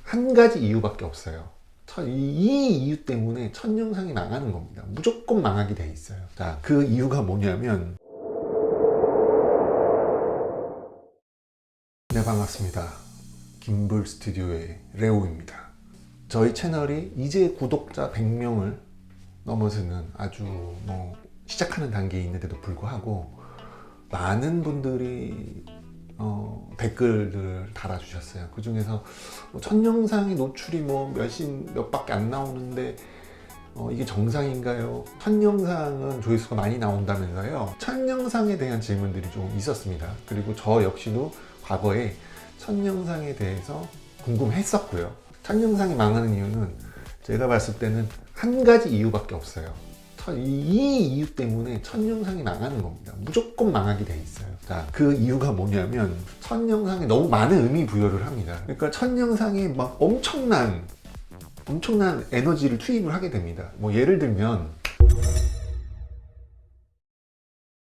한 가지 이유밖에 없어요. 이 이유 때문에 첫 영상이 망하는 겁니다. 무조건 망하게 돼 있어요. 자, 그 이유가 뭐냐면, 네, 반갑습니다. 김불 스튜디오의 레오입니다. 저희 채널이 이제 구독자 100명을 넘어서는 아주 시작하는 단계에 있는데도 불구하고 많은 분들이 댓글들을 달아주셨어요. 그 중에서 첫 영상의 노출이 몇밖에 안 나오는데 이게 정상인가요? 첫 영상은 조회수가 많이 나온다면서요. 첫 영상에 대한 질문들이 좀 있었습니다. 그리고 저 역시도 과거에 첫 영상에 대해서 궁금했었고요. 첫 영상이 망하는 이유는 제가 봤을 때는 한 가지 이유밖에 없어요. 이 이유 때문에 첫 영상이 망하는 겁니다. 무조건 망하게 돼 있어요. 자, 그 이유가 뭐냐면 첫 영상에 너무 많은 의미 부여를 합니다. 그러니까 첫 영상에 막 엄청난 에너지를 투입을 하게 됩니다. 예를 들면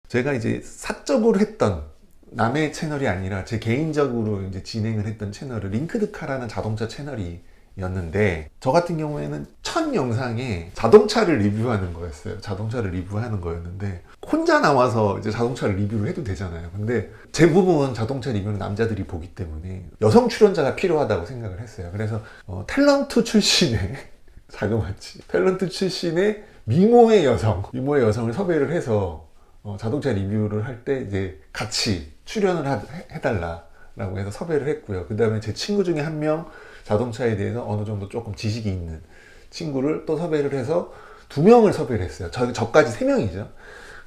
제가 이제 사적으로 했던 남의 채널이 아니라 제 개인적으로 이제 진행을 했던 채널을 링크드카라는 자동차 채널이었는데, 저 같은 경우에는 첫 영상에 자동차를 리뷰하는 거였어요. 자동차를 리뷰하는 거였는데, 혼자 나와서 이제 자동차를 리뷰를 해도 되잖아요. 근데 대부분 자동차 리뷰는 남자들이 보기 때문에 여성 출연자가 필요하다고 생각을 했어요. 그래서 탤런트 출신의 자그마치 탤런트 출신의 미모의 여성을 섭외를 해서 자동차 리뷰를 할 때 이제 같이 출연을 해달라고 해서 섭외를 했고요. 그 다음에 제 친구 중에 한 명 자동차에 대해서 어느 정도 조금 지식이 있는 친구를 또 섭외를 해서 2명을 섭외를 했어요. 저까지 3명이죠.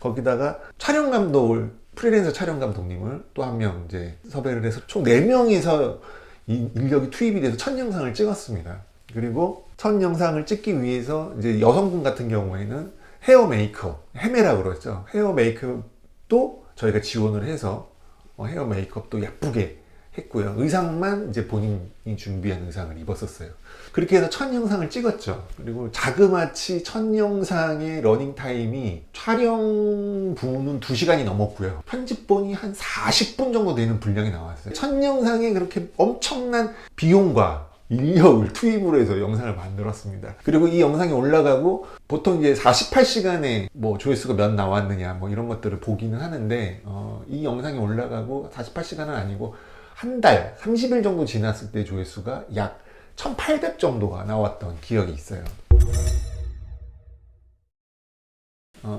거기다가 촬영 감독을, 프리랜서 촬영 감독님을 또 한 명 이제 섭외를 해서 총 4명이서 이 인력이 투입이 돼서 첫 영상을 찍었습니다. 그리고 첫 영상을 찍기 위해서 이제 여성분 같은 경우에는 헤어 메이크업, 헤메라고 그러죠. 헤어 메이크업도 저희가 지원을 해서 헤어 메이크업도 예쁘게 했고요. 의상만 이제 본인이 준비한 의상을 입었었어요. 그렇게 해서 첫 영상을 찍었죠. 그리고 자그마치 첫 영상의 러닝타임이 촬영분은 2시간이 넘었고요. 편집본이 한 40분 정도 되는 분량이 나왔어요. 첫 영상에 그렇게 엄청난 비용과 인력을 투입을 해서 영상을 만들었습니다. 그리고 이 영상이 올라가고 보통 이제 48시간에 조회수가 몇 나왔느냐 이런 것들을 보기는 하는데, 이 영상이 올라가고 48시간은 아니고 한 달, 30일 정도 지났을 때 조회수가 약 1800 정도가 나왔던 기억이 있어요.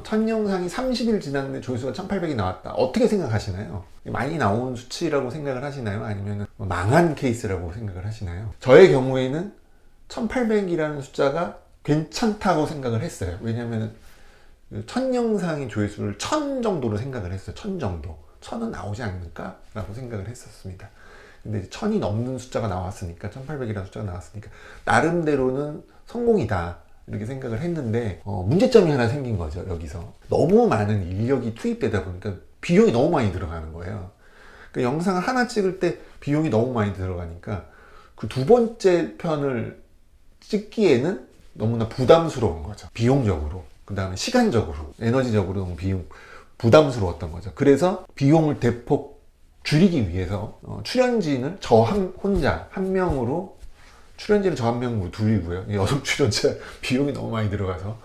첫 영상이 30일 지났는데 조회수가 1800이 나왔다. 어떻게 생각하시나요? 많이 나온 수치라고 생각을 하시나요? 아니면 망한 케이스라고 생각을 하시나요? 저의 경우에는 1800이라는 숫자가 괜찮다고 생각을 했어요. 왜냐면 첫 영상의 조회수를 1000 정도로 생각을 했어요. 1000 정도. 1000은 나오지 않을까? 라고 생각을 했었습니다. 근데 1000이 넘는 숫자가 나왔으니까, 1800이라는 숫자가 나왔으니까 나름대로는 성공이다 이렇게 생각을 했는데, 문제점이 하나 생긴 거죠. 여기서 너무 많은 인력이 투입되다 보니까 비용이 너무 많이 들어가는 거예요. 그러니까 영상을 하나 찍을 때 비용이 너무 많이 들어가니까 그 두 번째 편을 찍기에는 너무나 부담스러운 거죠. 비용적으로, 그 다음에 시간적으로, 에너지적으로 너무 부담스러웠던 거죠. 그래서 비용을 대폭 줄이기 위해서 출연진을 혼자 한 명으로, 출연진을 저 한 명으로 둘이고요. 여성 출연자 비용이 너무 많이 들어가서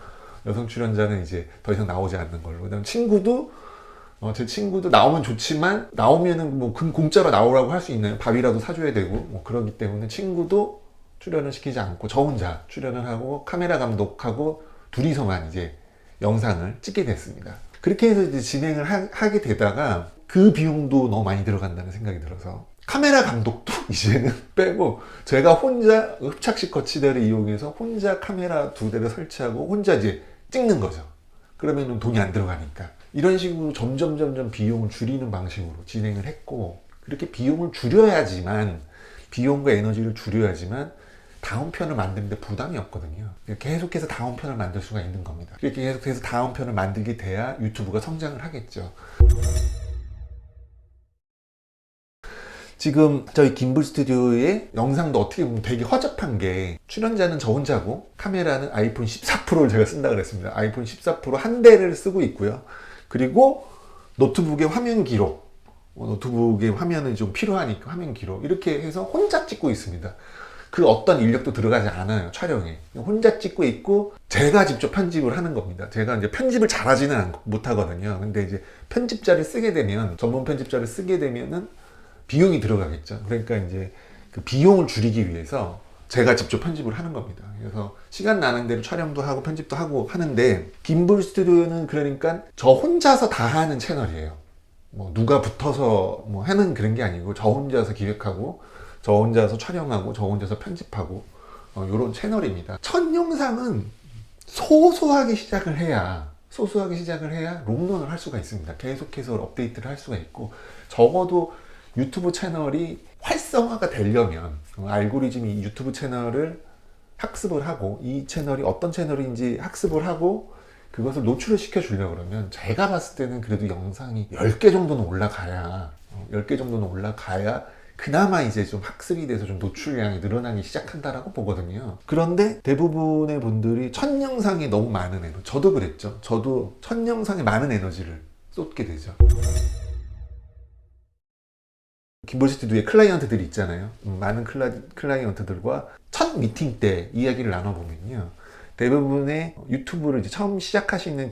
여성 출연자는 이제 더 이상 나오지 않는 걸로. 그다음 제 친구도 나오면 좋지만, 나오면은 공짜로 나오라고 할 수 있나요? 밥이라도 사줘야 되고 그러기 때문에 친구도 출연을 시키지 않고 저 혼자 출연을 하고 카메라 감독하고 둘이서만 이제 영상을 찍게 됐습니다. 그렇게 해서 이제 진행을 하게 되다가 그 비용도 너무 많이 들어간다는 생각이 들어서 카메라 감독도 이제는 빼고 제가 혼자 흡착식 거치대를 이용해서 혼자 카메라 2대를 설치하고 혼자 이제 찍는 거죠. 그러면 돈이 안 들어가니까. 이런 식으로 점점 비용을 줄이는 방식으로 진행을 했고, 그렇게 비용을 줄여야지만, 비용과 에너지를 줄여야지만 다음 편을 만드는데 부담이 없거든요. 계속해서 다음 편을 만들 수가 있는 겁니다. 이렇게 계속해서 다음 편을 만들게 돼야 유튜브가 성장을 하겠죠. 지금 저희 김불 스튜디오의 영상도 어떻게 보면 되게 허접한 게, 출연자는 저 혼자고 카메라는 아이폰 14 프로를 제가 쓴다 그랬습니다. 아이폰 14 프로 한 대를 쓰고 있고요. 그리고 노트북의 화면 기록, 노트북의 화면은 좀 필요하니까 화면 기록, 이렇게 해서 혼자 찍고 있습니다. 그 어떤 인력도 들어가지 않아요, 촬영에. 혼자 찍고 있고 제가 직접 편집을 하는 겁니다. 제가 이제 편집을 잘하지는 못하거든요. 근데 이제 편집자를 쓰게 되면, 전문 편집자를 쓰게 되면은 비용이 들어가겠죠. 그러니까 이제 그 비용을 줄이기 위해서 제가 직접 편집을 하는 겁니다. 그래서 시간 나는 대로 촬영도 하고 편집도 하고 하는데, 김불 스튜디오는 그러니까 저 혼자서 다 하는 채널이에요. 뭐 누가 붙어서 뭐 하는 그런 게 아니고, 저 혼자서 기획하고 저 혼자서 촬영하고 저 혼자서 편집하고 요런 채널입니다. 첫 영상은 소소하게 시작을 해야 롱런을 할 수가 있습니다. 계속해서 업데이트를 할 수가 있고, 적어도 유튜브 채널이 활성화가 되려면, 알고리즘이 유튜브 채널을 학습을 하고 이 채널이 어떤 채널인지 학습을 하고 그것을 노출을 시켜 주려고 그러면, 제가 봤을 때는 그래도 영상이 10개 정도는 올라가야 10개 정도는 올라가야 그나마 이제 좀 학습이 돼서 좀 노출량이 늘어나기 시작한다라고 보거든요. 그런데 대부분의 분들이 첫 영상에 너무 많은 에너지, 저도 그랬죠. 저도 첫 영상에 많은 에너지를 쏟게 되죠. 김볼 스튜디오의 클라이언트들이 있잖아요. 많은 클라이언트들과 첫 미팅 때 이야기를 나눠보면요, 대부분의 유튜브를 이제 처음 시작하시는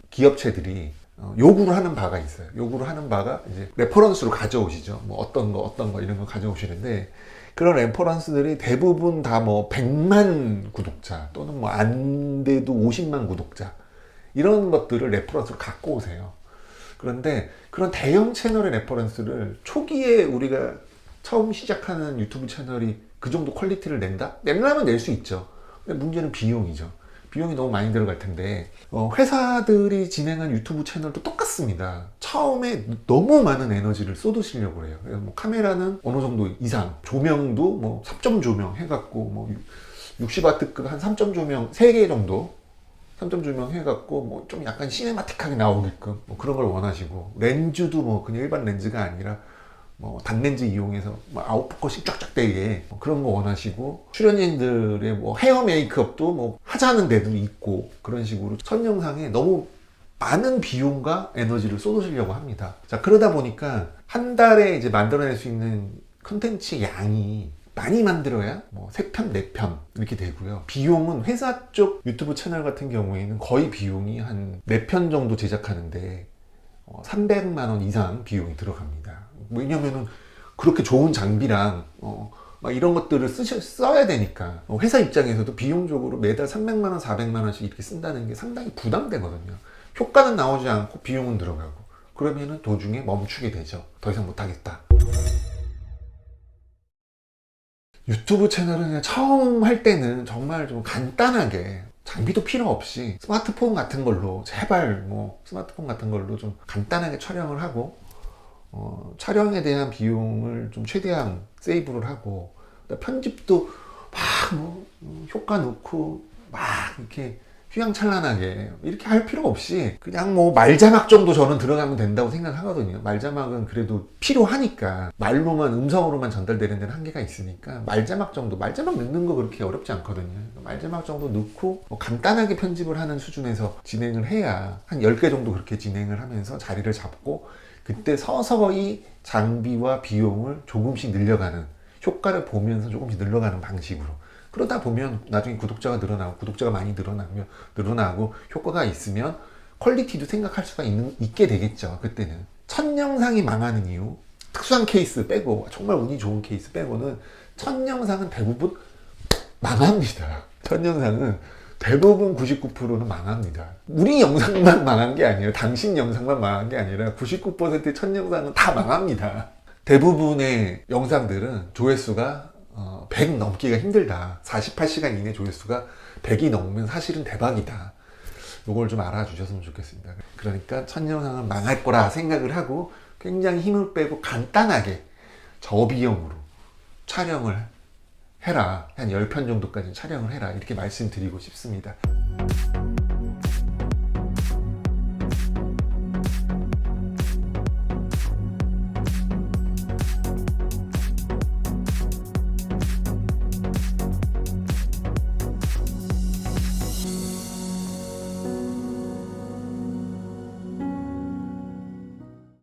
기업체들이 요구를 하는 바가 있어요. 요구를 하는 바가 이제 레퍼런스로 가져오시죠. 뭐 어떤 거 이런 거 가져오시는데, 그런 레퍼런스들이 대부분 다 뭐 100만 구독자 또는 뭐 안 돼도 50만 구독자, 이런 것들을 레퍼런스로 갖고 오세요. 그런데 그런 대형 채널의 레퍼런스를 초기에 우리가 처음 시작하는 유튜브 채널이 그 정도 퀄리티를 낸다? 내려면 낼 수 있죠. 근데 문제는 비용이죠. 비용이 너무 많이 들어갈 텐데, 회사들이 진행한 유튜브 채널도 똑같습니다. 처음에 너무 많은 에너지를 쏟으시려고 해요. 뭐 카메라는 어느 정도 이상, 조명도 뭐 3점 조명 해갖고 뭐 60W급 한 3점 조명 3개 정도, 3점 조명 해갖고 뭐 좀 약간 시네마틱하게 나오게끔 뭐 그런 걸 원하시고, 렌즈도 뭐 그냥 일반 렌즈가 아니라 뭐 단렌즈 이용해서 뭐 아웃포커싱 쫙쫙 되게 뭐 그런 거 원하시고, 출연진들의 뭐 헤어 메이크업도 뭐 하자는 데도 있고, 그런 식으로 첫 영상에 너무 많은 비용과 에너지를 쏟으시려고 합니다. 자, 그러다 보니까 한 달에 이제 만들어낼 수 있는 컨텐츠 양이 많이 만들어야 뭐 3편, 4편 이렇게 되고요. 비용은 회사 쪽 유튜브 채널 같은 경우에는 거의 비용이 한 4편 정도 제작하는데 300만 원 이상 비용이 들어갑니다. 왜냐면은 그렇게 좋은 장비랑 막 이런 것들을 써야 되니까, 회사 입장에서도 비용적으로 매달 300만 원, 400만 원씩 이렇게 쓴다는 게 상당히 부담되거든요. 효과는 나오지 않고 비용은 들어가고, 그러면은 도중에 멈추게 되죠. 더 이상 못하겠다. 유튜브 채널은 그냥 처음 할 때는 정말 좀 간단하게, 장비도 필요 없이 스마트폰 같은 걸로, 제발 뭐 스마트폰 같은 걸로 좀 간단하게 촬영을 하고, 촬영에 대한 비용을 좀 최대한 세이브를 하고, 편집도 막 뭐 효과 넣고 막 이렇게 휘황찬란하게 이렇게 할 필요 없이 그냥 뭐 말자막 정도 저는 들어가면 된다고 생각하거든요. 말자막은 그래도 필요하니까, 말로만, 음성으로만 전달되는 데는 한계가 있으니까 말자막 정도, 말자막 넣는 거 그렇게 어렵지 않거든요. 말자막 정도 넣고 뭐 간단하게 편집을 하는 수준에서 진행을 해야 한 10개 정도 그렇게 진행을 하면서 자리를 잡고, 그때 서서히 장비와 비용을 조금씩 늘려가는, 효과를 보면서 조금씩 늘려가는 방식으로, 그러다 보면 나중에 구독자가 늘어나고, 구독자가 많이 늘어나고 효과가 있으면 퀄리티도 생각할 수가 있게 되겠죠. 그때는 첫 영상이 망하는 이유, 특수한 케이스 빼고, 정말 운이 좋은 케이스 빼고는 첫 영상은 대부분 망합니다. 첫 영상은 대부분 99%는 망합니다. 우리 영상만 망한 게 아니라, 당신 영상만 망한 게 아니라 99%의 첫 영상은 다 망합니다. 대부분의 영상들은 조회수가 100 넘기가 힘들다. 48시간 이내 조회수가 100이 넘으면 사실은 대박이다. 이걸 좀 알아주셨으면 좋겠습니다. 그러니까 첫 영상은 망할 거라 생각을 하고 굉장히 힘을 빼고 간단하게 저비용으로 촬영을 해라. 한 10편 정도까지 촬영을 해라. 이렇게 말씀드리고 싶습니다.